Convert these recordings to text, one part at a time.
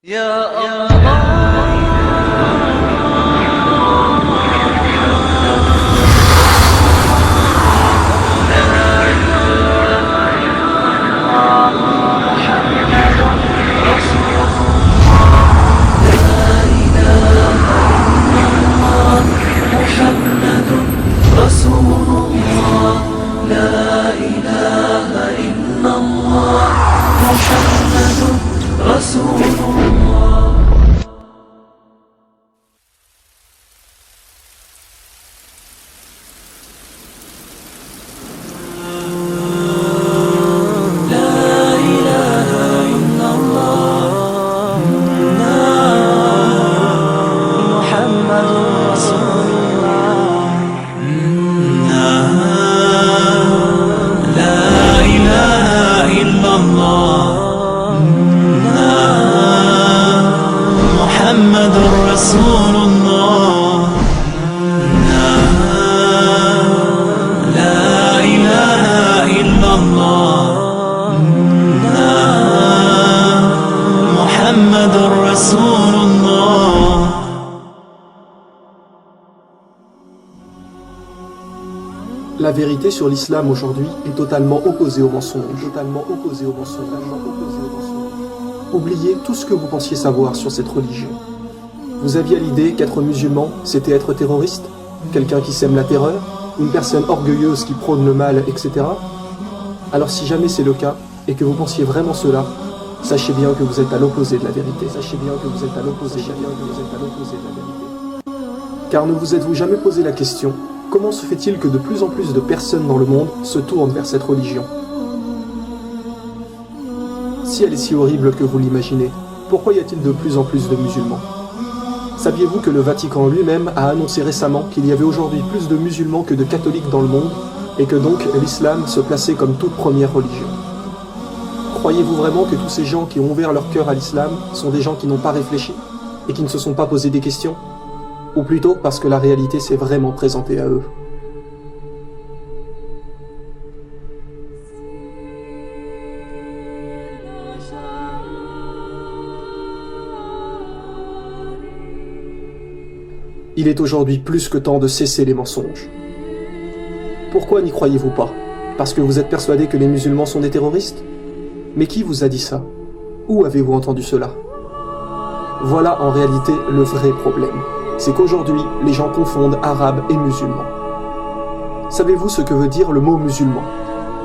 يا الله محمد رسول الله لا إله إلا الله محمد رسول الله. محمد رسول الله لا إله إلا الله محمد رسول الله. La vérité sur l'islam aujourd'hui est totalement opposée au mensonge. Oubliez tout ce que vous pensiez savoir sur cette religion. Vous aviez l'idée qu'être musulman, c'était être terroriste, quelqu'un qui sème la terreur, une personne orgueilleuse qui prône le mal, etc. Alors si jamais c'est le cas, et que vous pensiez vraiment cela, sachez bien que vous êtes à l'opposé de la vérité. Car ne vous êtes-vous jamais posé la question, comment se fait-il que de plus en plus de personnes dans le monde se tournent vers cette religion? Si elle est si horrible que vous l'imaginez, pourquoi y a-t-il de plus en plus de musulmans? Saviez-vous que le Vatican lui-même a annoncé récemment qu'il y avait aujourd'hui plus de musulmans que de catholiques dans le monde, et que donc l'islam se plaçait comme toute première religion? Croyez-vous vraiment que tous ces gens qui ont ouvert leur cœur à l'islam sont des gens qui n'ont pas réfléchi, et qui ne se sont pas posé des questions? Ou plutôt parce que la réalité s'est vraiment présentée à eux? Il est aujourd'hui plus que temps de cesser les mensonges. Pourquoi n'y croyez-vous pas? Parce que vous êtes persuadé que les musulmans sont des terroristes? Mais qui vous a dit ça? Où avez-vous entendu cela? Voilà en réalité le vrai problème. C'est qu'aujourd'hui, les gens confondent arabe et musulman. Savez-vous ce que veut dire le mot musulman?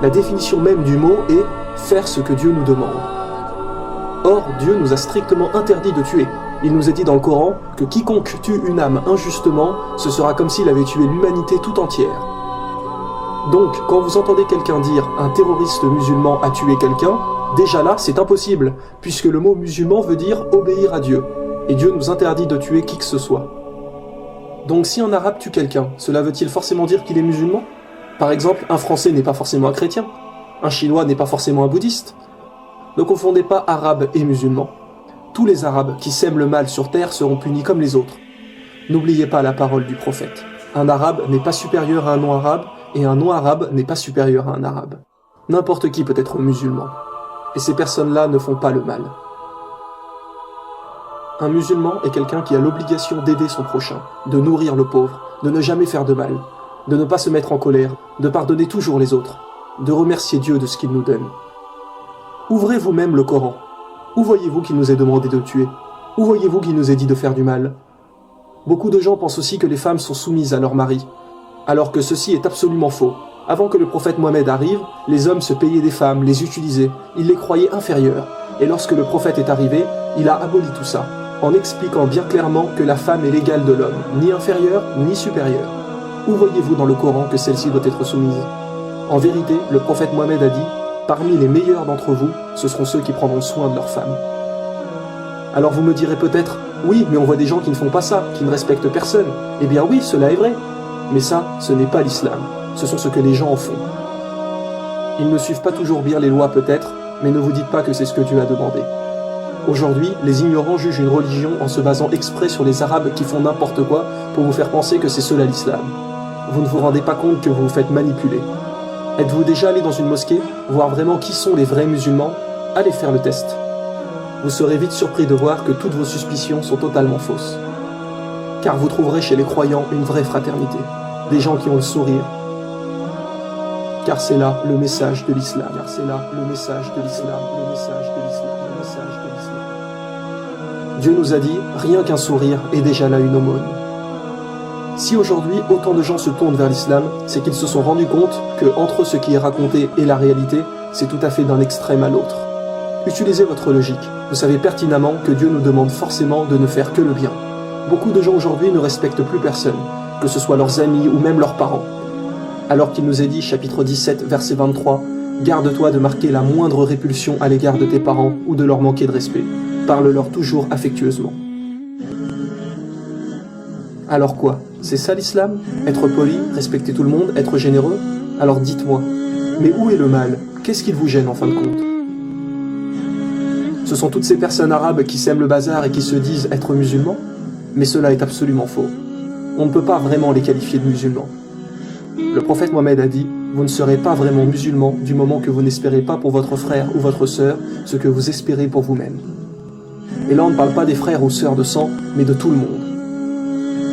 La définition même du mot est « faire ce que Dieu nous demande ». Or, Dieu nous a strictement interdit de tuer. Il nous est dit dans le Coran que quiconque tue une âme injustement, ce sera comme s'il avait tué l'humanité tout entière. Donc, quand vous entendez quelqu'un dire « un terroriste musulman a tué quelqu'un », déjà là, c'est impossible, puisque le mot musulman veut dire « obéir à Dieu », et Dieu nous interdit de tuer qui que ce soit. Donc si un arabe tue quelqu'un, cela veut-il forcément dire qu'il est musulman? Par exemple, un français n'est pas forcément un chrétien, un chinois n'est pas forcément un bouddhiste. Ne confondez pas arabe et musulman. Tous les arabes qui sèment le mal sur terre seront punis comme les autres. N'oubliez pas la parole du prophète. Un arabe n'est pas supérieur à un non-arabe, et un non-arabe n'est pas supérieur à un arabe. N'importe qui peut être musulman. Et ces personnes-là ne font pas le mal. Un musulman est quelqu'un qui a l'obligation d'aider son prochain, de nourrir le pauvre, de ne jamais faire de mal, de ne pas se mettre en colère, de pardonner toujours les autres, de remercier Dieu de ce qu'il nous donne. Ouvrez vous-même le Coran. Où voyez-vous qu'il nous est demandé de tuer? Où voyez-vous qu'il nous est dit de faire du mal? Beaucoup de gens pensent aussi que les femmes sont soumises à leur mari, alors que ceci est absolument faux. Avant que le prophète Mohammed arrive, les hommes se payaient des femmes, les utilisaient, ils les croyaient inférieures. Et lorsque le prophète est arrivé, il a aboli tout ça, en expliquant bien clairement que la femme est l'égale de l'homme, ni inférieure, ni supérieure. Où voyez-vous dans le Coran que celle-ci doit être soumise? En vérité, le prophète Mohammed a dit « Parmi les meilleurs d'entre vous, ce seront ceux qui prendront soin de leurs femmes. » Alors vous me direz peut-être « Oui, mais on voit des gens qui ne font pas ça, qui ne respectent personne. » Eh bien oui, cela est vrai. Mais ça, ce n'est pas l'islam. Ce sont ce que les gens en font. Ils ne suivent pas toujours bien les lois peut-être, mais ne vous dites pas que c'est ce que Dieu a demandé. Aujourd'hui, les ignorants jugent une religion en se basant exprès sur les arabes qui font n'importe quoi pour vous faire penser que c'est cela l'islam. Vous ne vous rendez pas compte que vous vous faites manipuler. Êtes-vous déjà allé dans une mosquée, voir vraiment qui sont les vrais musulmans? Allez faire le test. vous serez vite surpris de voir que toutes vos suspicions sont totalement fausses. Car vous trouverez chez les croyants une vraie fraternité, des gens qui ont le sourire. Car c'est là le message de l'islam. Car c'est là le message de l'islam. Le message de l'islam. Le message de l'islam. Dieu nous a dit, rien qu'un sourire est déjà là une aumône. Si aujourd'hui autant de gens se tournent vers l'islam, c'est qu'ils se sont rendus compte que entre ce qui est raconté et la réalité, c'est tout à fait d'un extrême à l'autre. Utilisez votre logique. Vous savez pertinemment que Dieu nous demande forcément de ne faire que le bien. Beaucoup de gens aujourd'hui ne respectent plus personne, que ce soit leurs amis ou même leurs parents. Alors qu'il nous est dit, chapitre 17, verset 23, « Garde-toi de marquer la moindre répulsion à l'égard de tes parents ou de leur manquer de respect. Parle-leur toujours affectueusement. » Alors quoi? C'est ça l'islam? Être poli, respecter tout le monde, être généreux? Alors dites-moi, mais où est le mal? Qu'est-ce qu'il vous gêne en fin de compte? Ce sont toutes ces personnes arabes qui sèment le bazar et qui se disent être musulmans? Mais cela est absolument faux. On ne peut pas vraiment les qualifier de musulmans. Le prophète Mohammed a dit « Vous ne serez pas vraiment musulman du moment que vous n'espérez pas pour votre frère ou votre sœur ce que vous espérez pour vous-même. » Et là on ne parle pas des frères ou sœurs de sang, mais de tout le monde.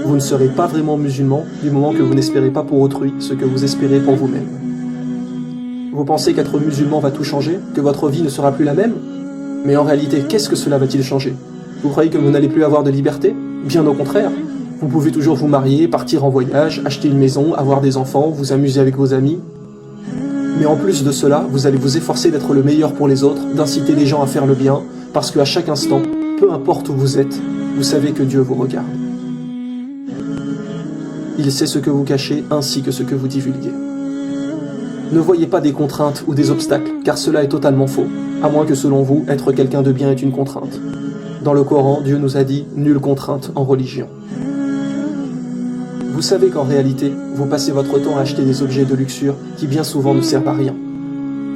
Vous ne serez pas vraiment musulman du moment que vous n'espérez pas pour autrui ce que vous espérez pour vous-même. Vous pensez qu'être musulman va tout changer? Que votre vie ne sera plus la même? Mais en réalité, qu'est-ce que cela va-t-il changer? Vous croyez que vous n'allez plus avoir de liberté? Bien au contraire. Vous pouvez toujours vous marier, partir en voyage, acheter une maison, avoir des enfants, vous amuser avec vos amis. Mais en plus de cela, vous allez vous efforcer d'être le meilleur pour les autres, d'inciter les gens à faire le bien, parce qu'à chaque instant, peu importe où vous êtes, vous savez que Dieu vous regarde. Il sait ce que vous cachez ainsi que ce que vous divulguez. Ne voyez pas des contraintes ou des obstacles, car cela est totalement faux, à moins que selon vous, être quelqu'un de bien est une contrainte. Dans le Coran, Dieu nous a dit « nulle contrainte en religion ». Vous savez qu'en réalité, vous passez votre temps à acheter des objets de luxure qui bien souvent ne servent à rien,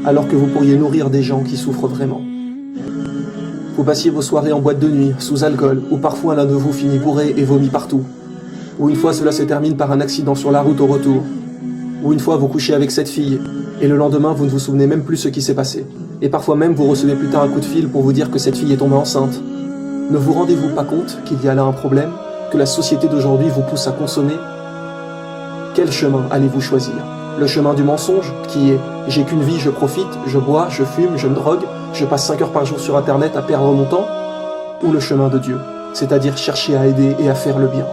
alors que vous pourriez nourrir des gens qui souffrent vraiment. Vous passiez vos soirées en boîte de nuit, sous alcool, ou parfois l'un de vous finit bourré et vomit partout. Ou une fois cela se termine par un accident sur la route au retour. Ou une fois vous couchez avec cette fille, et le lendemain vous ne vous souvenez même plus ce qui s'est passé. Et parfois même vous recevez plus tard un coup de fil pour vous dire que cette fille est tombée enceinte. Ne vous rendez-vous pas compte qu'il y a là un problème, que la société d'aujourd'hui vous pousse à consommer? Quel chemin allez-vous choisir? Le chemin du mensonge, qui est « j'ai qu'une vie, je profite, je bois, je fume, je me drogue, je passe 5 heures par jour sur internet à perdre mon temps » ou le chemin de Dieu, c'est-à-dire chercher à aider et à faire le bien?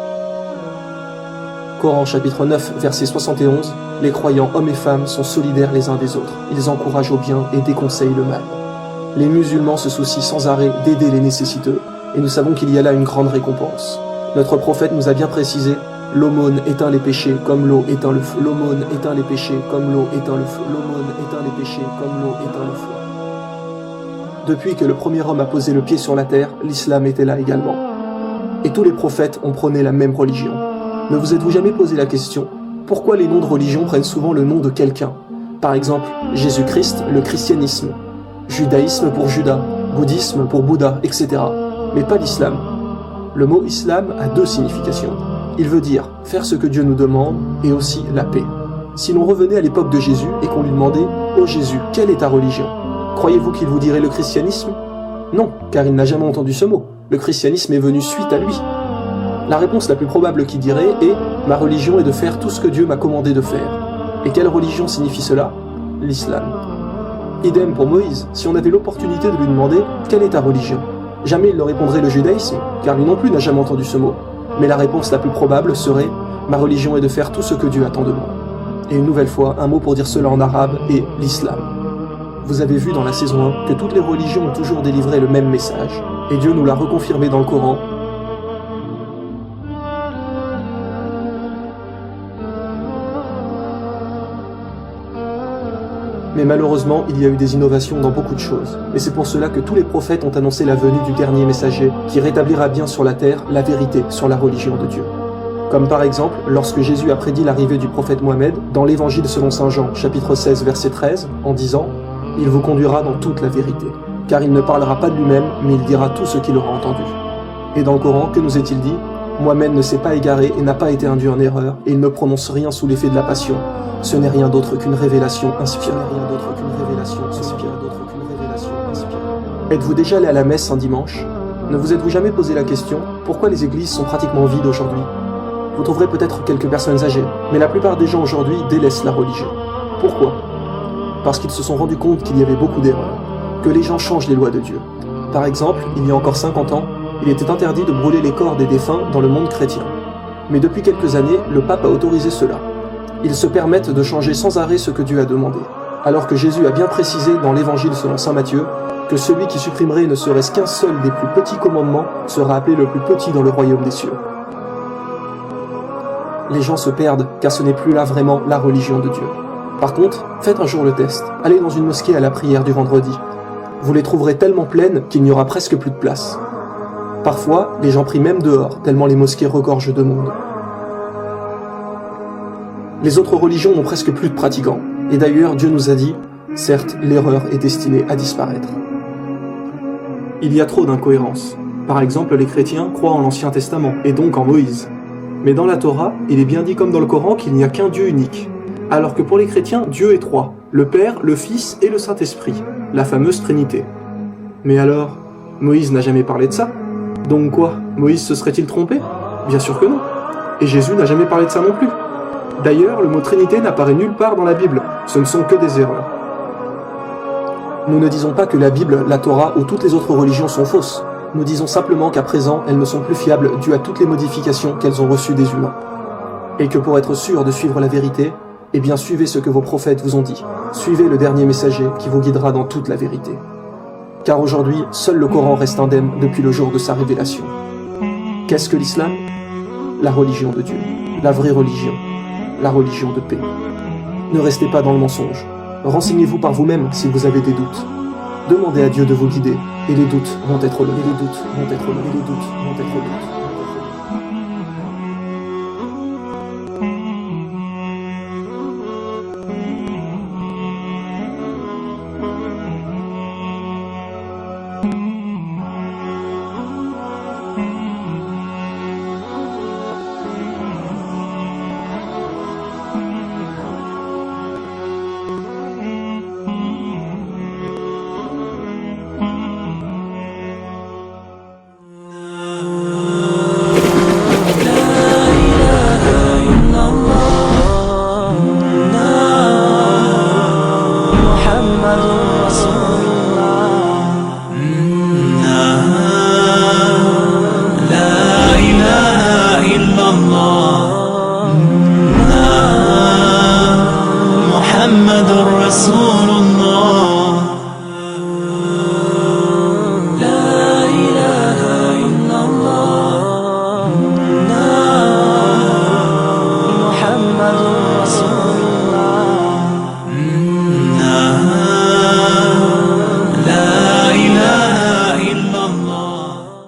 Coran chapitre 9, verset 71, les croyants hommes et femmes sont solidaires les uns des autres, ils encouragent au bien et déconseillent le mal. Les musulmans se soucient sans arrêt d'aider les nécessiteux, et nous savons qu'il y a là une grande récompense. Notre prophète nous a bien précisé, l'aumône éteint les péchés comme l'eau éteint le feu. L'aumône éteint les péchés comme l'eau éteint le feu. L'aumône éteint les péchés comme l'eau éteint le feu. Depuis que le premier homme a posé le pied sur la terre, l'islam était là également. Et tous les prophètes ont prôné la même religion. Ne vous êtes-vous jamais posé la question, pourquoi les noms de religion prennent souvent le nom de quelqu'un? Par exemple, Jésus-Christ, le christianisme, judaïsme pour Judas, bouddhisme pour Bouddha, etc. Mais pas l'islam. Le mot islam a deux significations. Il veut dire faire ce que Dieu nous demande et aussi la paix. Si l'on revenait à l'époque de Jésus et qu'on lui demandait « Ô Jésus, quelle est ta religion ?» Croyez-vous qu'il vous dirait le christianisme? Non, car il n'a jamais entendu ce mot. Le christianisme est venu suite à lui. La réponse la plus probable qu'il dirait est « Ma religion est de faire tout ce que Dieu m'a commandé de faire ». Et quelle religion signifie cela? L'islam. Idem pour Moïse, si on avait l'opportunité de lui demander « Quelle est ta religion ?» Jamais il ne répondrait le judaïsme, car lui non plus n'a jamais entendu ce mot. Mais la réponse la plus probable serait « Ma religion est de faire tout ce que Dieu attend de moi ». Et une nouvelle fois, un mot pour dire cela en arabe est l'islam. Vous avez vu dans la saison 1 que toutes les religions ont toujours délivré le même message, et Dieu nous l'a reconfirmé dans le Coran. Mais malheureusement, il y a eu des innovations dans beaucoup de choses. Et c'est pour cela que tous les prophètes ont annoncé la venue du dernier messager, qui rétablira bien sur la terre la vérité sur la religion de Dieu. Comme par exemple, lorsque Jésus a prédit l'arrivée du prophète Mohammed, dans l'évangile selon saint Jean, chapitre 16, verset 13, en disant « Il vous conduira dans toute la vérité, car il ne parlera pas de lui-même, mais il dira tout ce qu'il aura entendu. » Et dans le Coran, que nous est-il dit? Mohammed ne s'est pas égaré et n'a pas été induit en erreur, et il ne prononce rien sous l'effet de la passion. Ce n'est rien d'autre qu'une révélation inspirée. Êtes-vous déjà allé à la messe un dimanche? Ne vous êtes-vous jamais posé la question pourquoi les églises sont pratiquement vides aujourd'hui? Vous trouverez peut-être quelques personnes âgées, mais la plupart des gens aujourd'hui délaissent la religion. Pourquoi? Parce qu'ils se sont rendus compte qu'il y avait beaucoup d'erreurs, que les gens changent les lois de Dieu. Par exemple, il y a encore 50 ans, il était interdit de brûler les corps des défunts dans le monde chrétien. Mais depuis quelques années, le pape a autorisé cela. Ils se permettent de changer sans arrêt ce que Dieu a demandé, alors que Jésus a bien précisé dans l'évangile selon saint Matthieu que celui qui supprimerait ne serait-ce qu'un seul des plus petits commandements sera appelé le plus petit dans le royaume des cieux. Les gens se perdent car ce n'est plus là vraiment la religion de Dieu. Par contre, faites un jour le test. Allez dans une mosquée à la prière du vendredi. Vous les trouverez tellement pleines qu'il n'y aura presque plus de place. Parfois, les gens prient même dehors, tellement les mosquées regorgent de monde. Les autres religions n'ont presque plus de pratiquants. Et d'ailleurs, Dieu nous a dit, certes, l'erreur est destinée à disparaître. Il y a trop d'incohérences. Par exemple, les chrétiens croient en l'Ancien Testament, et donc en Moïse. Mais dans la Torah, il est bien dit comme dans le Coran qu'il n'y a qu'un Dieu unique. Alors que pour les chrétiens, Dieu est trois, le Père, le Fils et le Saint-Esprit, la fameuse Trinité. Mais alors, Moïse n'a jamais parlé de ça? Donc quoi, Moïse se serait-il trompé? Bien sûr que non. Et Jésus n'a jamais parlé de ça non plus. D'ailleurs, le mot Trinité n'apparaît nulle part dans la Bible, ce ne sont que des erreurs. Nous ne disons pas que la Bible, la Torah ou toutes les autres religions sont fausses. Nous disons simplement qu'à présent, elles ne sont plus fiables dues à toutes les modifications qu'elles ont reçues des humains. Et que pour être sûr de suivre la vérité, eh bien suivez ce que vos prophètes vous ont dit. Suivez le dernier messager qui vous guidera dans toute la vérité. Car aujourd'hui, seul le Coran reste indemne depuis le jour de sa révélation. Qu'est-ce que l'islam? La religion de Dieu, la vraie religion, la religion de paix. Ne restez pas dans le mensonge. Renseignez-vous par vous-même si vous avez des doutes. Demandez à Dieu de vous guider, et les doutes vont être levés, et les doutes vont être levés, et les doutes vont être levés.